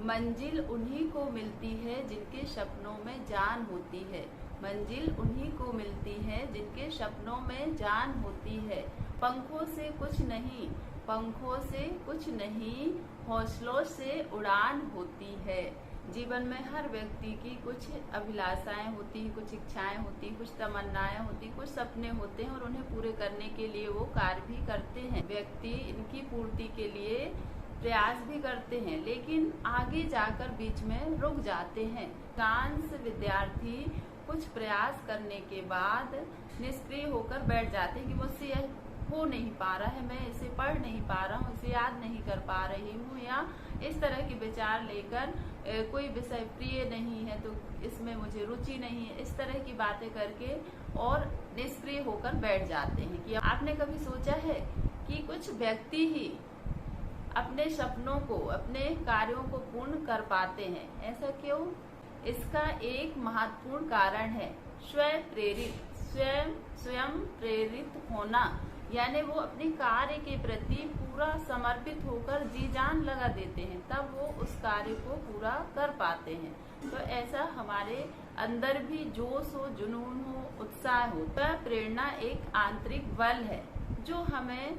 मंजिल उन्हीं को मिलती है जिनके सपनों में जान होती है। मंजिल उन्हीं को मिलती है जिनके सपनों में जान होती है। पंखों से कुछ नहीं, पंखों से कुछ नहीं, हौसलों से उड़ान होती है। जीवन में हर व्यक्ति की कुछ अभिलाषाएं होती हैं, कुछ इच्छाएं होती, कुछ तमन्नाएं होती, कुछ सपने होते हैं और उन्हें पूरे करने के लिए वो कार्य भी करते हैं। व्यक्ति इनकी पूर्ति के लिए प्रयास भी करते हैं, लेकिन आगे जाकर बीच में रुक जाते हैं। अधिकांश विद्यार्थी कुछ प्रयास करने के बाद निष्क्रिय होकर बैठ जाते हैं कि मुझसे यह हो नहीं पा रहा है, मैं इसे पढ़ नहीं पा रहा हूँ, इसे याद नहीं कर पा रही हूँ, या इस तरह के विचार लेकर कोई विषय प्रिय नहीं है तो इसमें मुझे रुचि नहीं है, इस तरह की बातें करके और निष्क्रिय होकर बैठ जाते हैं। कि आपने कभी सोचा है कि कुछ व्यक्ति ही अपने सपनों को, अपने कार्यों को पूर्ण कर पाते हैं? ऐसा क्यों? इसका एक महत्वपूर्ण कारण है स्वयं प्रेरित होना। यानी वो अपने कार्य के प्रति पूरा समर्पित होकर जी जान लगा देते हैं, तब वो उस कार्य को पूरा कर पाते हैं। तो ऐसा हमारे अंदर भी जोश हो, जुनून हो, उत्साह हो। वह प्रेरणा एक आंतरिक बल है जो हमें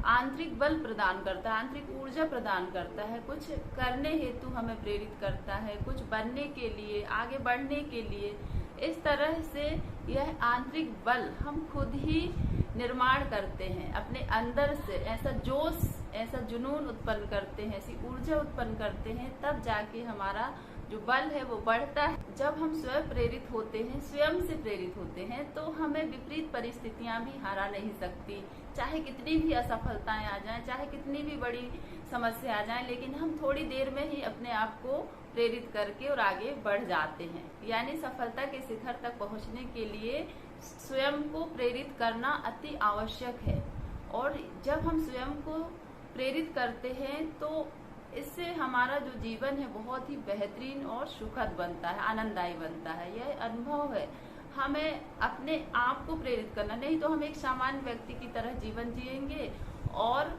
आंतरिक बल प्रदान करता है, आंतरिक ऊर्जा प्रदान करता है, कुछ करने हेतु हमें प्रेरित करता है, कुछ बनने के लिए, आगे बढ़ने के लिए। इस तरह से यह आंतरिक बल हम खुद ही निर्माण करते हैं अपने अंदर से। ऐसा जोश, ऐसा जुनून उत्पन्न करते हैं, ऐसी ऊर्जा उत्पन्न करते हैं, तब जाके हमारा जो बल है वो बढ़ता है। जब हम स्वयं प्रेरित होते हैं, स्वयं से प्रेरित होते हैं, तो हमें विपरीत परिस्थितियां भी हरा नहीं सकती। चाहे कितनी भी असफलताएं आ जाएं, चाहे कितनी भी बड़ी समस्या आ जाएं, लेकिन हम थोड़ी देर में ही अपने आप को प्रेरित करके और आगे बढ़ जाते हैं। यानी सफलता के शिखर तक पहुंचने के लिए स्वयं को प्रेरित करना अति आवश्यक है। और जब हम स्वयं को प्रेरित करते हैं तो इससे हमारा जो जीवन है बहुत ही बेहतरीन और सुखद बनता है, आनंददायी बनता है। यह अनुभव है। हमें अपने आप को प्रेरित करना, नहीं तो हम एक सामान्य व्यक्ति की तरह जीवन जिएंगे और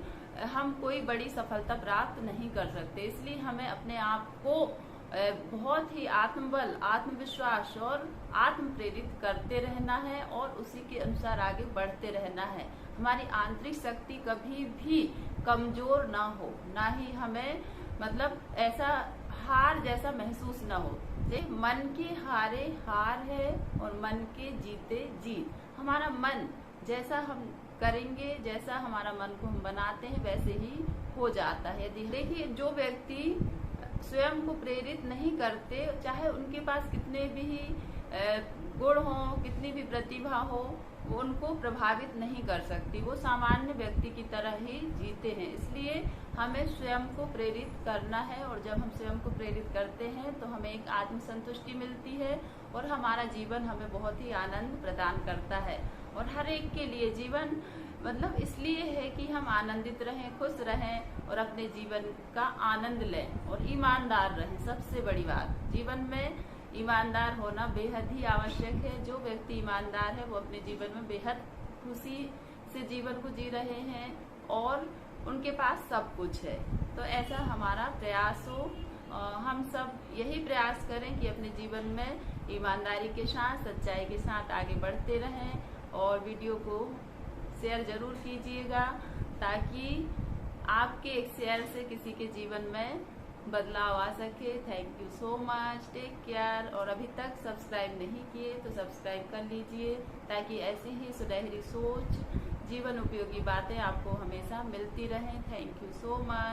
हम कोई बड़ी सफलता प्राप्त नहीं कर सकते। इसलिए हमें अपने आप को बहुत ही आत्मबल, आत्मविश्वास और आत्म प्रेरित करते रहना है और उसी के अनुसार आगे बढ़ते रहना है। हमारी आंतरिक शक्ति कभी भी कमजोर ना हो, ना ही हमें मतलब ऐसा हार जैसा महसूस ना हो। मन के हारे हार है और मन के जीते जीत। हमारा मन जैसा हम करेंगे, जैसा हमारा मन को हम बनाते हैं, वैसे ही हो जाता है। देखिए, जो व्यक्ति स्वयं को प्रेरित नहीं करते, चाहे उनके पास कितने भी गुण हो, कितनी भी प्रतिभा हो, वो उनको प्रभावित नहीं कर सकती। वो सामान्य व्यक्ति की तरह ही जीते हैं। इसलिए हमें स्वयं को प्रेरित करना है, और जब हम स्वयं को प्रेरित करते हैं तो हमें एक आत्मसंतुष्टि मिलती है और हमारा जीवन हमें बहुत ही आनंद प्रदान करता है। और हर एक के लिए जीवन मतलब इसलिए है कि हम आनंदित रहें, खुश रहें और अपने जीवन का आनंद लें और ईमानदार रहें। सबसे बड़ी बात, जीवन में ईमानदार होना बेहद ही आवश्यक है। जो व्यक्ति ईमानदार है वो अपने जीवन में बेहद खुशी से जीवन को जी रहे हैं और उनके पास सब कुछ है। तो ऐसा हमारा प्रयास हो, हम सब यही प्रयास करें कि अपने जीवन में ईमानदारी के साथ, सच्चाई के साथ आगे बढ़ते रहें। और वीडियो को शेयर जरूर कीजिएगा ताकि आपके एक शेयर से किसी के जीवन में बदलाव आ सके। Thank you so much, take care. और अभी तक सब्सक्राइब नहीं किए तो सब्सक्राइब कर लीजिए ताकि ऐसी ही सुनहरी सोच, जीवन उपयोगी बातें आपको हमेशा मिलती रहें। Thank you so much.